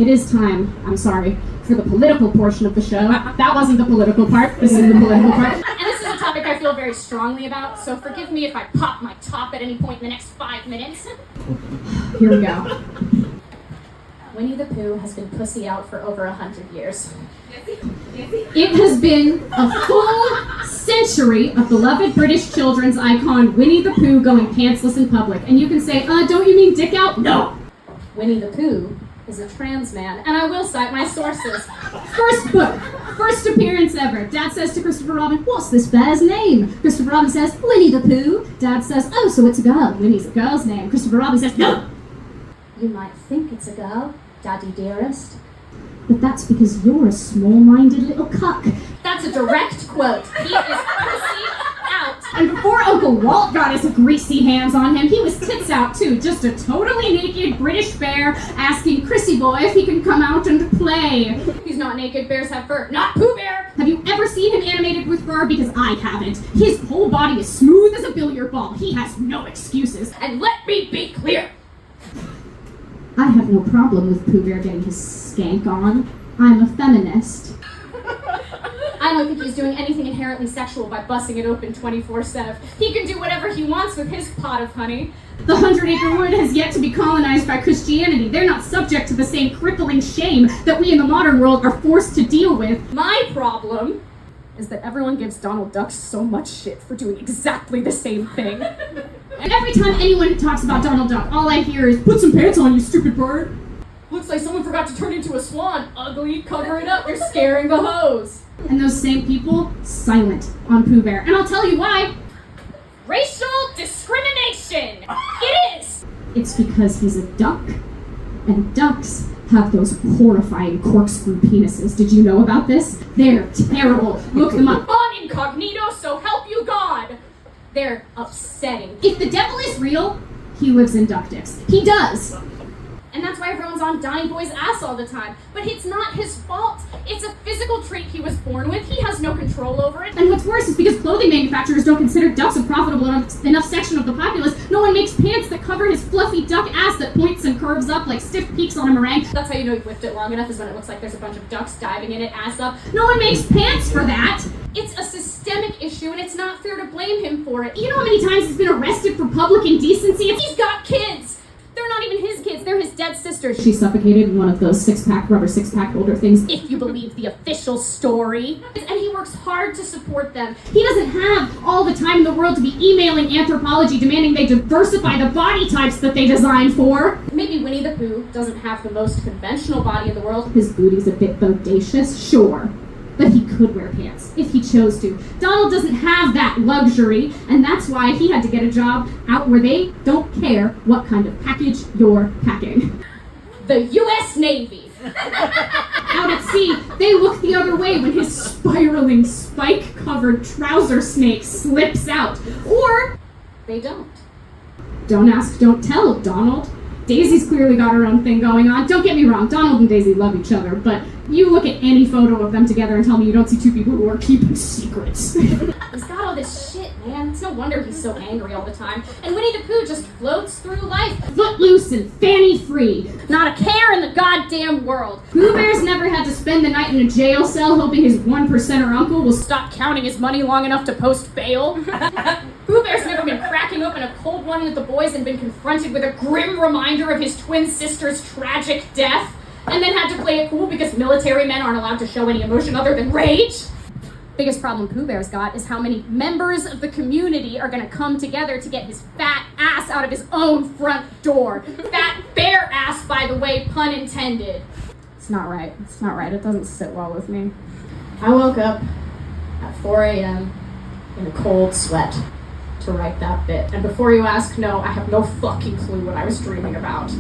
It is time, I'm sorry, for the political portion of the show. That wasn't the political part, this is the political part. And this is a topic I feel very strongly about, so forgive me if I pop my top at any point in the next 5 minutes. Here we go. Winnie the Pooh has been pussy out for over 100 years. It has been a full century of beloved British children's icon Winnie the Pooh going pantsless in public. And you can say, don't you mean dick out? No! Winnie the Pooh is a trans man, and I will cite my sources. First book, first appearance ever. Dad says to Christopher Robin, what's this bear's name? Christopher Robin says, Winnie the Pooh. Dad says, oh, so it's a girl. Winnie's a girl's name. Christopher Robin says, no! You might think it's a girl, Daddy dearest. But that's because you're a small-minded little cuck. That's a direct quote. He is pussy out. And before Uncle Walt got his greasy hands on him, he was tits out too. Just a totally naked British bear asking Chrissy boy if he can come out and play. He's not naked, bears have fur, not Pooh Bear! Have you ever seen him animated with fur? Because I haven't. His whole body is smooth as a billiard ball. He has no excuses. And let me be clear. I have no problem with Pooh Bear getting his skank on. I'm a feminist. I don't think he's doing anything inherently sexual by busting it open 24/7. He can do whatever he wants with his pot of honey. The 100-acre wood has yet to be colonized by Christianity. They're not subject to the same crippling shame that we in the modern world are forced to deal with. My problem is that everyone gives Donald Duck so much shit for doing exactly the same thing. And every time anyone talks about Donald Duck, all I hear is, put some pants on, you stupid bird. Looks like someone forgot to turn into a swan. Ugly, cover it up, you're scaring the hose. And those same people, silent on Pooh Bear. And I'll tell you why. Racial discrimination! It is! It's because he's a duck. And ducks have those horrifying corkscrew penises. Did you know about this? They're terrible. Look them up. On incognito, so help you God! They're upsetting. If the devil is real, he lives in duck dicks. He does. And that's why everyone's on Donny Boy's ass all the time. But it's not his fault. It's a physical trait he was born with. He has no control over it. And what's worse is because clothing manufacturers don't consider ducks a profitable enough section of the populace, no one makes pants that cover his fluffy duck ass that points and curves up like stiff peaks on a meringue. That's how you know you've whipped it long enough, is when it looks like there's a bunch of ducks diving in it, ass up. No one makes pants for that. It's a systemic issue, and it's not fair to blame him for it. You know how many times he's been arrested for public indecency? He's got kids! They're not even his kids, they're his dead sisters. She suffocated in one of those rubber six-pack holder things. If you believe the official story. And he works hard to support them. He doesn't have all the time in the world to be emailing Anthropology demanding they diversify the body types that they designed for. Maybe Winnie the Pooh doesn't have the most conventional body in the world. His booty's a bit bodacious, sure. But he could wear pants, if he chose to. Donald doesn't have that luxury, and that's why he had to get a job out where they don't care what kind of package you're packing. The U.S. Navy. Out at sea, they look the other way when his spiraling, spike-covered trouser snake slips out. Or they don't. Don't ask, don't tell, Donald. Daisy's clearly got her own thing going on. Don't get me wrong, Donald and Daisy love each other, but you look at any photo of them together and tell me you don't see two people who are keeping secrets. He's got all this shit, man. It's no wonder he's so angry all the time. And Winnie the Pooh just floats through life. Footloose and fanny-free. Not a care in the goddamn world. Pooh Bear's never had to spend the night in a jail cell hoping his 1%er uncle will stop counting his money long enough to post bail. Pooh Bear's never been cracking open a cold one with the boys and been confronted with a grim reminder of his twin sister's tragic death, and then had to play it cool because military men aren't allowed to show any emotion other than rage. Biggest problem Pooh Bear's got is how many members of the community are gonna come together to get his fat ass out of his own front door. Fat bear ass, by the way, pun intended. It's not right. It's not right. It doesn't sit well with me. I woke up at 4 a.m. in a cold sweat to write that bit. And before you ask, no, I have no fucking clue what I was dreaming about.